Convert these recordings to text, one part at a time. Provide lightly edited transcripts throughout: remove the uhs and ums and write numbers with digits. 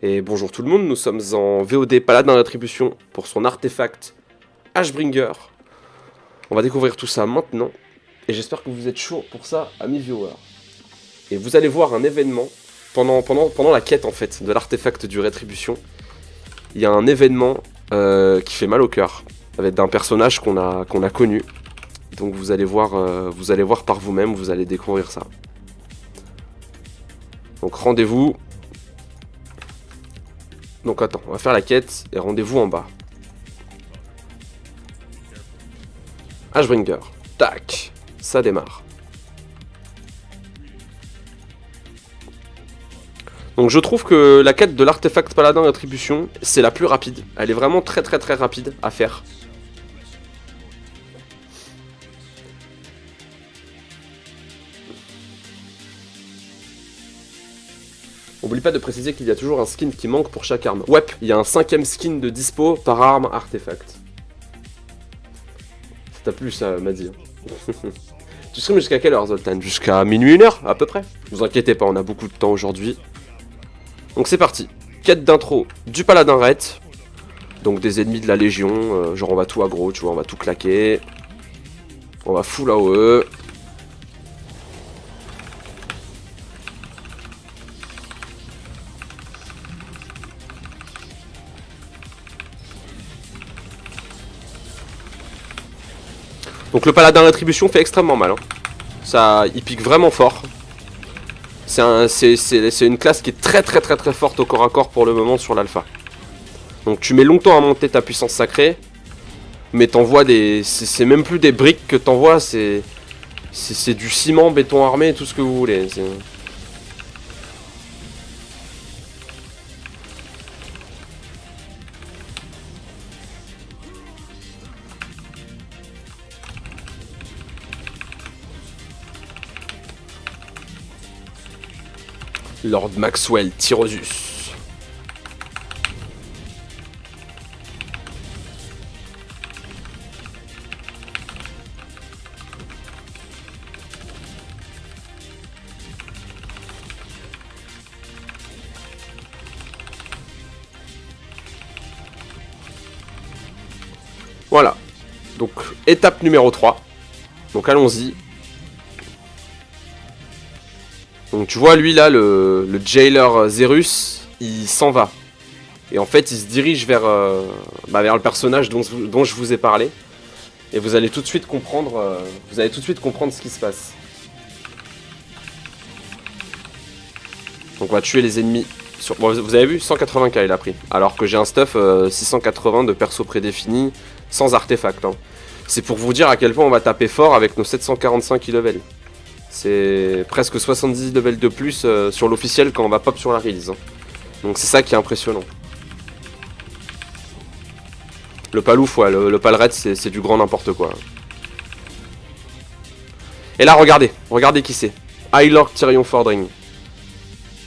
Et bonjour tout le monde, nous sommes en VOD Paladin Rétribution pour son artefact Ashbringer. On va découvrir tout ça maintenant, et j'espère que vous êtes chaud pour ça, amis viewers. Et vous allez voir un événement, pendant la quête en fait, de l'artefact du Rétribution. Il y a un événement qui fait mal au cœur, avec un personnage qu'on a connu. Donc vous allez voir par vous-même, vous allez découvrir ça. Donc rendez-vous. Donc attends, on va faire la quête et rendez-vous en bas. Ashbringer. Tac. Ça démarre. Donc je trouve que la quête de l'artefact paladin rétribution, c'est la plus rapide. Elle est vraiment très rapide à faire. N'oublie pas de préciser qu'il y a toujours un skin qui manque pour chaque arme. Ouais, il y a un 5ème skin de dispo par arme artefact. Ça t'a plu ça, Maddy? Tu stream jusqu'à quelle heure, Zoltan? Jusqu'à minuit, 1h à peu près. Ne vous inquiétez pas, on a beaucoup de temps aujourd'hui. Donc c'est parti. Quête d'intro du paladin raid. Donc des ennemis de la légion. Genre on va tout aggro, tu vois, on va tout claquer. On va full AOE. Donc le paladin rétribution fait extrêmement mal. Hein. Ça, il pique vraiment fort. C'est une classe qui est très forte au corps à corps pour le moment sur l'alpha. Donc tu mets longtemps à monter ta puissance sacrée. Mais t'envoies des... C'est même plus des briques que t'envoies. C'est du ciment, béton armé, tout ce que vous voulez. Lord Maxwell Tyrosus. Voilà. Donc, étape numéro 3. Donc, allons-y. Donc tu vois lui là, le jailer Zerus, il s'en va. Et en fait il se dirige vers le personnage dont je vous ai parlé. Et vous allez tout de suite comprendre, ce qui se passe. Donc on va tuer les ennemis. Bon, vous avez vu, 180k il a pris. Alors que j'ai un stuff 680 de perso prédéfini, sans artefact. Hein. C'est pour vous dire à quel point on va taper fort avec nos 745 e-level. C'est presque 70 levels de plus sur l'officiel quand on va pop sur la release. Hein. Donc c'est ça qui est impressionnant. Le palouf, ouais, le palred, c'est du grand n'importe quoi. Et là, regardez qui c'est. High Lord Tyrion Fordring.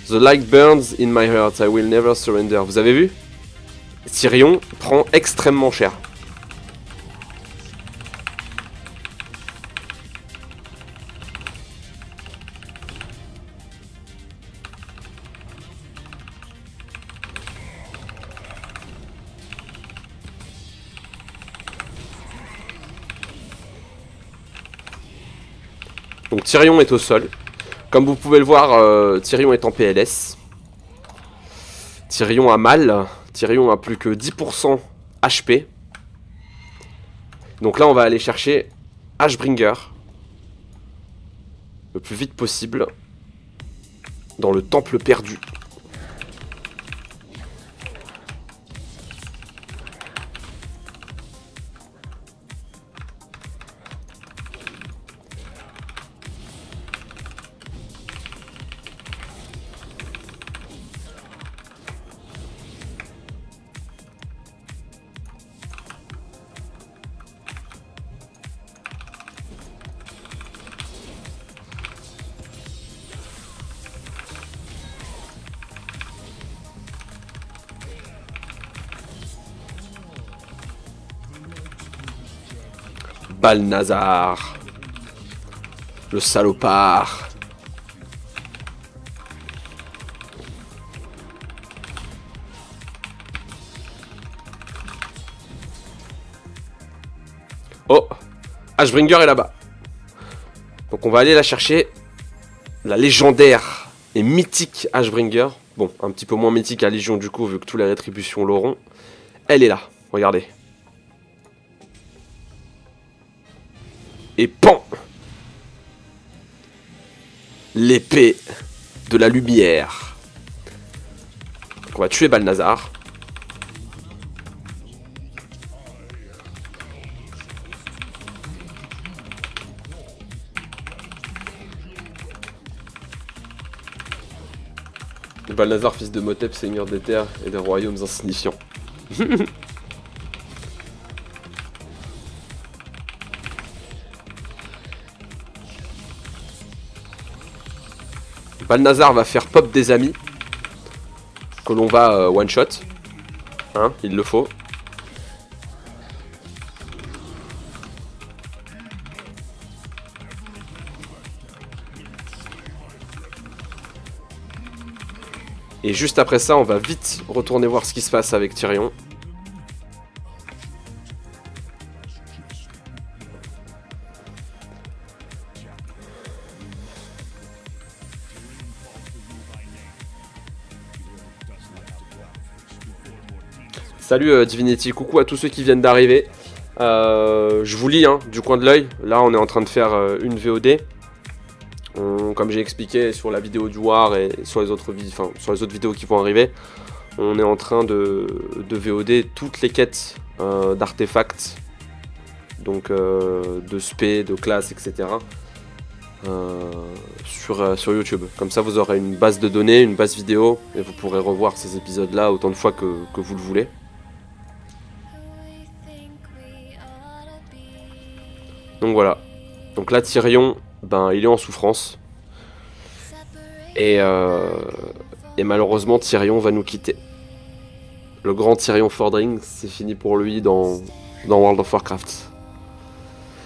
The light burns in my heart, I will never surrender. Vous avez vu? Tyrion prend extrêmement cher. Donc Tyrion est au sol. Comme vous pouvez le voir, Tyrion est en PLS. Tyrion a mal. Tyrion a plus que 10% HP. Donc là, on va aller chercher Ashbringer. Le plus vite possible. Dans le temple perdu. Balnazar. Le salopard. Ashbringer est là-bas. Donc on va aller la chercher. La légendaire et mythique Ashbringer. Bon, un petit peu moins mythique à Légion du coup, vu que toutes les rétributions l'auront. Elle est là, regardez. Et pan! L'épée de la lumière. Donc on va tuer Balnazar. Balnazar, fils de Motep, seigneur des terres et des royaumes insignifiants. Balnazar va faire pop des amis que l'on va one shot. Hein, il le faut. Et juste après ça, on va vite retourner voir ce qui se passe avec Tyrion. Salut Divinity, coucou à tous ceux qui viennent d'arriver. Je vous lis hein, du coin de l'œil. Là, on est en train de faire une VOD. Comme j'ai expliqué sur la vidéo du War et sur les autres vidéos qui vont arriver, on est en train de VOD toutes les quêtes d'artefacts, donc de spé, de classe, etc. Sur YouTube. Comme ça, vous aurez une base de données, une base vidéo, et vous pourrez revoir ces épisodes-là autant de fois que vous le voulez. Donc voilà. Donc là, Tyrion, ben, il est en souffrance. Et malheureusement, Tyrion va nous quitter. Le grand Tyrion Fordring, c'est fini pour lui dans World of Warcraft.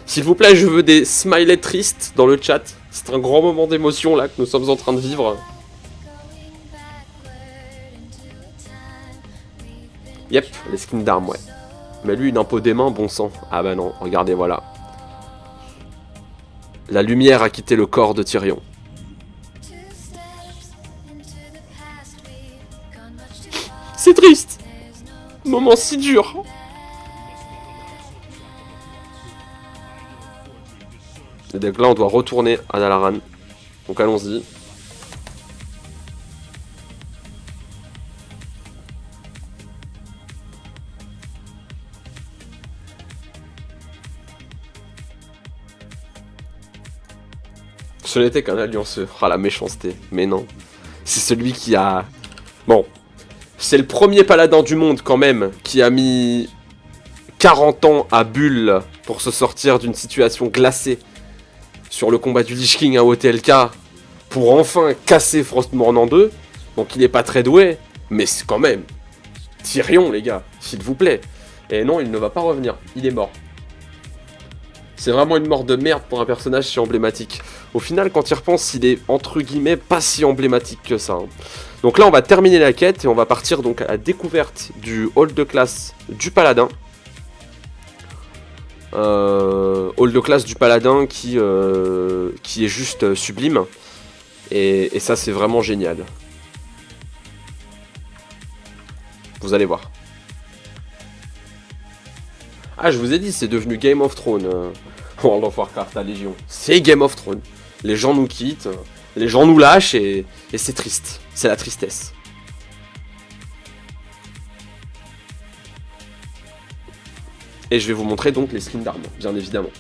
S'il vous plaît, je veux des smileys tristes dans le chat. C'est un grand moment d'émotion là que nous sommes en train de vivre. Yep, les skins d'armes, ouais. Mais lui, une impôt des mains, bon sang. Ah bah non, regardez, voilà. La lumière a quitté le corps de Tyrion. C'est triste. Moment si dur. Et donc là, on doit retourner à Dalaran. Donc allons-y. Ce n'était qu'un allianceur. Ah, la méchanceté. Mais non. C'est celui qui a... Bon. C'est le premier paladin du monde, quand même, qui a mis 40 ans à Bulle pour se sortir d'une situation glacée sur le combat du Lich King à OTLK pour enfin casser Frostmourne en deux. Donc il est pas très doué, mais c'est quand même... Tyrion, les gars, s'il vous plaît. Et non, il ne va pas revenir. Il est mort. C'est vraiment une mort de merde pour un personnage si emblématique. Au final, quand il repense, il est entre guillemets pas si emblématique que ça. Hein. Donc là, on va terminer la quête et on va partir donc à la découverte du hall de classe du paladin. Hall de classe du paladin qui est juste sublime. Et ça, c'est vraiment génial. Vous allez voir. Ah, je vous ai dit, c'est devenu Game of Thrones. World of Warcraft à Légion. C'est Game of Thrones. Les gens nous quittent, les gens nous lâchent et c'est triste. C'est la tristesse. Et je vais vous montrer donc les skins d'armes, bien évidemment.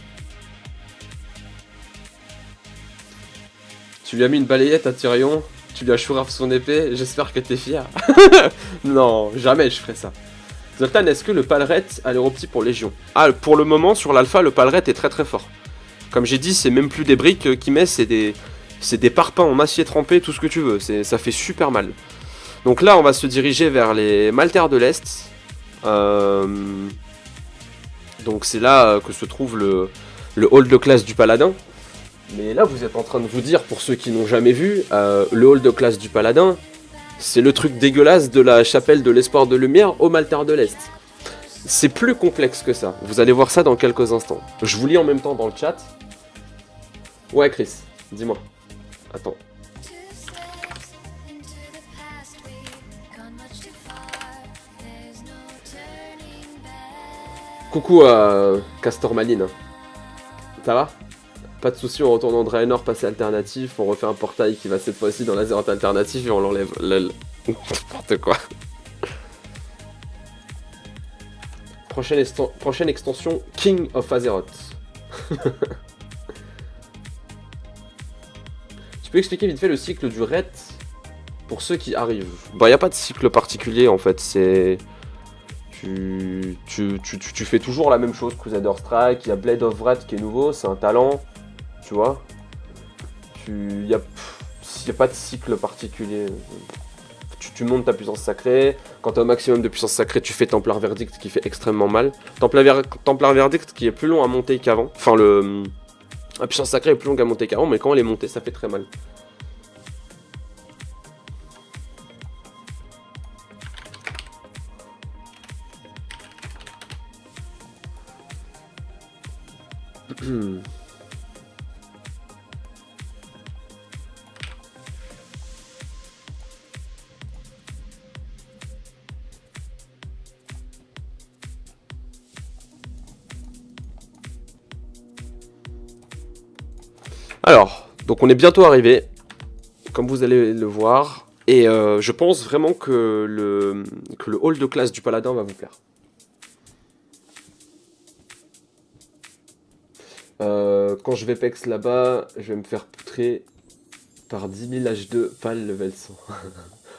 Tu lui as mis une balayette à Tyrion, tu lui as chouraf son épée, j'espère que t'es fier. Non, jamais je ferai ça. Zoltan, est-ce que le Palret a l'air opti pour Légion? Ah, pour le moment, sur l'alpha, le Palret est très très fort. Comme j'ai dit, c'est même plus des briques qu'il met, c'est des parpaings en acier trempé, tout ce que tu veux. Ça fait super mal. Donc là, on va se diriger vers les Maltaires de l'Est. Donc c'est là que se trouve le hall de classe du Paladin. Mais là, vous êtes en train de vous dire, pour ceux qui n'ont jamais vu, le hall de classe du Paladin... C'est le truc dégueulasse de la chapelle de l'espoir de lumière au Maltaire de l'Est. C'est plus complexe que ça. Vous allez voir ça dans quelques instants. Je vous lis en même temps dans le chat. Ouais, Chris, dis-moi. Attends. Coucou à Castor Maline. Ça va? Pas de soucis, on retourne en Draenor, passer alternatif, on refait un portail qui va cette fois-ci dans l'Azeroth alternatif et on l'enlève. N'importe quoi. Prochaine extension, King of Azeroth. Tu peux expliquer vite fait le cycle du Ret pour ceux qui arrivent? Bah, y a pas de cycle particulier en fait, c'est... Tu fais toujours la même chose, Crusader Strike, il y a Blade of Wrath qui est nouveau, c'est un talent, tu vois. Il y a pas de cycle particulier. Tu montes ta puissance sacrée, quand tu as au maximum de puissance sacrée, tu fais Templar Verdict qui fait extrêmement mal. Templar Verdict qui est plus long à monter qu'avant, enfin la puissance sacrée est plus longue à monter qu'avant, mais quand elle est montée, ça fait très mal. Alors, donc on est bientôt arrivé, comme vous allez le voir, et je pense vraiment que le hall de classe du paladin va vous plaire. Quand je vais pex là-bas, je vais me faire poutrer par 10 000 H2, pas le level 100.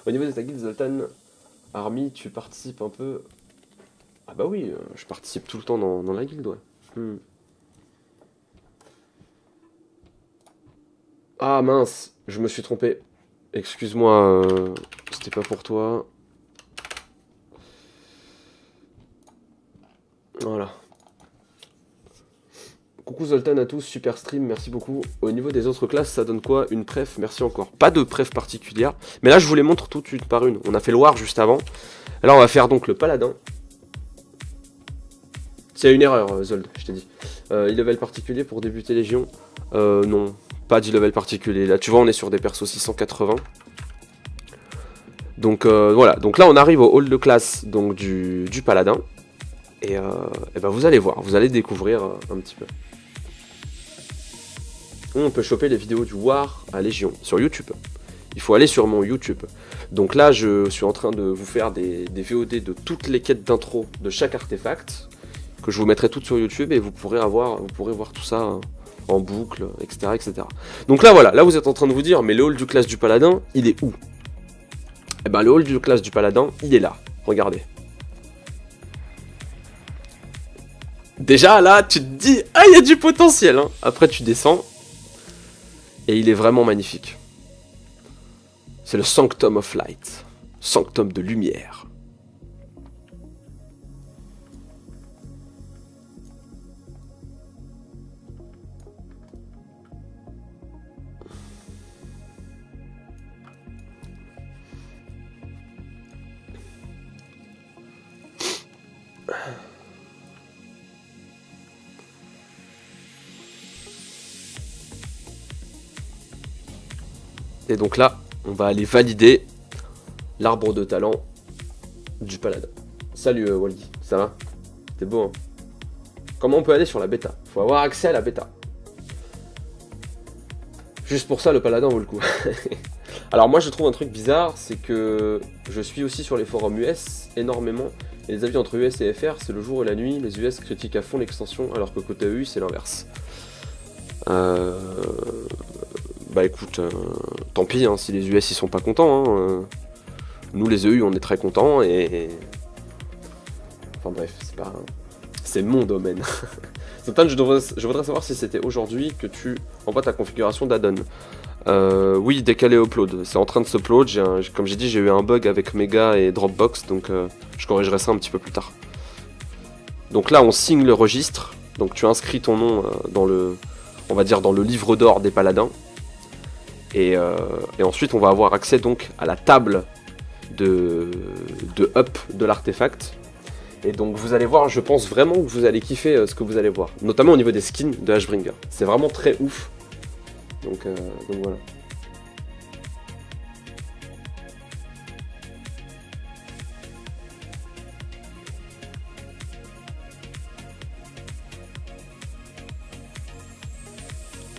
Au niveau de ta guilde Zoltan Army, tu participes un peu... Ah bah oui, je participe tout le temps dans la guilde, ouais. Ah mince, je me suis trompé. Excuse-moi, c'était pas pour toi. Voilà. Coucou Zoltan à tous, super stream, merci beaucoup. Au niveau des autres classes, ça donne quoi? Une préf, merci encore. Pas de préf particulière, mais là je vous les montre toutes une par une. On a fait le War juste avant. Là on va faire donc le Paladin. C'est une erreur, Zold, je t'ai dit. E-level particulier pour débuter Légion. Non, pas d'e-level particulier. Là tu vois on est sur des persos 680. Donc voilà, donc là on arrive au hall de classe donc, du Paladin. Et ben vous allez voir, vous allez découvrir un petit peu. On peut choper les vidéos du War à Légion sur YouTube. Il faut aller sur mon YouTube. Donc là, je suis en train de vous faire des VOD de toutes les quêtes d'intro de chaque artefact, que je vous mettrai toutes sur YouTube et vous pourrez voir tout ça en boucle, etc., etc. Donc là, voilà, là vous êtes en train de vous dire, mais le hall du classe du Paladin, il est où? Eh ben le hall du classe du Paladin, il est là. Regardez. Déjà là, tu te dis, ah, il y a du potentiel, hein. Après tu descends, et il est vraiment magnifique. C'est le Sanctum of Light, Sanctum de lumière. Et donc là, on va aller valider l'arbre de talent du paladin. Salut Waldy, ça va? T'es beau, hein? Comment on peut aller sur la bêta? Faut avoir accès à la bêta. Juste pour ça, le paladin vaut le coup. Alors moi, je trouve un truc bizarre, c'est que je suis aussi sur les forums US énormément. Et les avis entre US et FR, c'est le jour et la nuit. Les US critiquent à fond l'extension, alors que côté EU, c'est l'inverse. Bah écoute, tant pis hein, si les US ils sont pas contents. Hein, nous les EU on est très contents et... Enfin bref, c'est pas... C'est mon domaine. Sultan, je voudrais savoir si c'était aujourd'hui que tu envoies ta configuration d'addon. Oui, décalé upload. C'est en train de s'upload. Comme j'ai dit, j'ai eu un bug avec Mega et Dropbox, donc je corrigerai ça un petit peu plus tard. Donc là, on signe le registre. Donc tu inscris ton nom dans le... On va dire dans le livre d'or des paladins. Et ensuite on va avoir accès donc à la table de up de l'artefact. Et donc vous allez voir, je pense vraiment que vous allez kiffer ce que vous allez voir. Notamment au niveau des skins de Ashbringer. C'est vraiment très ouf. Donc voilà.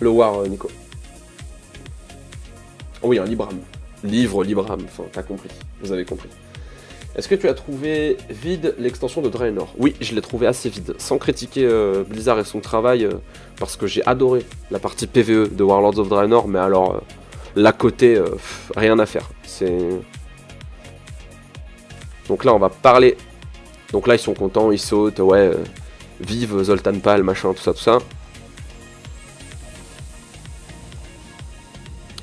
Le War, Nico. Oh oui, un Libram. Livre Libram, enfin, t'as compris. Vous avez compris. Est-ce que tu as trouvé vide l'extension de Draenor? Oui, je l'ai trouvé assez vide. Sans critiquer Blizzard et son travail, parce que j'ai adoré la partie PvE de Warlords of Draenor, mais alors, l'à côté, rien à faire. Donc là, on va parler. Donc là, ils sont contents, ils sautent, ouais, vive Zoltan Pal, machin, tout ça, tout ça.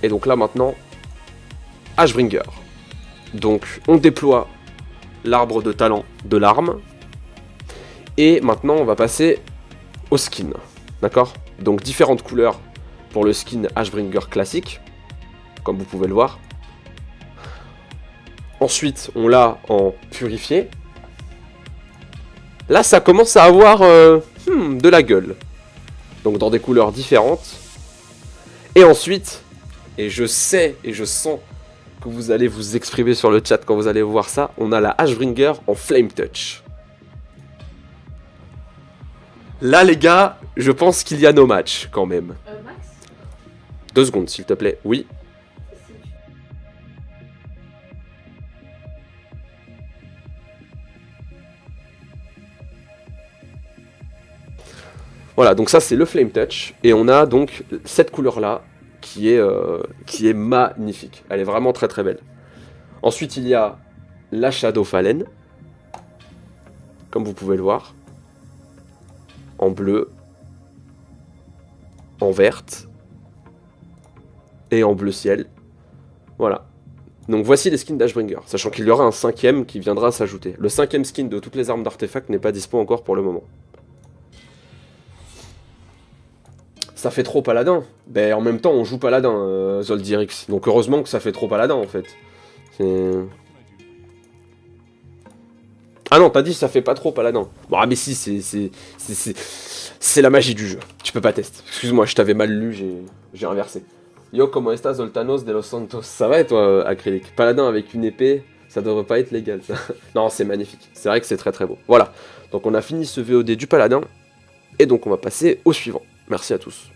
Et donc là, maintenant, Ashbringer. Donc, on déploie l'arbre de talent de l'arme. Et maintenant, on va passer au skin. D'accord? Donc, différentes couleurs pour le skin Ashbringer classique, comme vous pouvez le voir. Ensuite, on l'a en purifié. Là, ça commence à avoir de la gueule. Donc, dans des couleurs différentes. Et ensuite, et je sais et je sens que vous allez vous exprimer sur le chat quand vous allez voir ça, on a la Ashbringer en Flame Touch. Là, les gars, je pense qu'il y a no match, quand même. Max 2 secondes, s'il te plaît. Oui. Voilà, donc ça, c'est le Flame Touch. Et on a donc cette couleur-là, qui est magnifique. Elle est vraiment très très belle. Ensuite, il y a la Shadow Fallen, comme vous pouvez le voir, en bleu, en verte, et en bleu ciel. Voilà. Donc voici les skins d'Ashbringer, sachant qu'il y aura un 5ème qui viendra s'ajouter. Le 5ème skin de toutes les armes d'artefact n'est pas dispo encore pour le moment. Ça fait trop paladin. Ben en même temps on joue paladin, Zoldirix. Donc heureusement que ça fait trop paladin en fait. Ah non, t'as dit ça fait pas trop paladin. Bon, ah mais si, c'est la magie du jeu. Tu peux pas tester. Excuse-moi, je t'avais mal lu, j'ai inversé. Yo, comment estás, Zoltanos de los Santos? Ça va et toi, Acrylic? Paladin avec une épée, ça devrait pas être légal ça. Non, c'est magnifique. C'est vrai que c'est très très beau. Voilà. Donc on a fini ce VOD du paladin. Et donc on va passer au suivant. Merci à tous.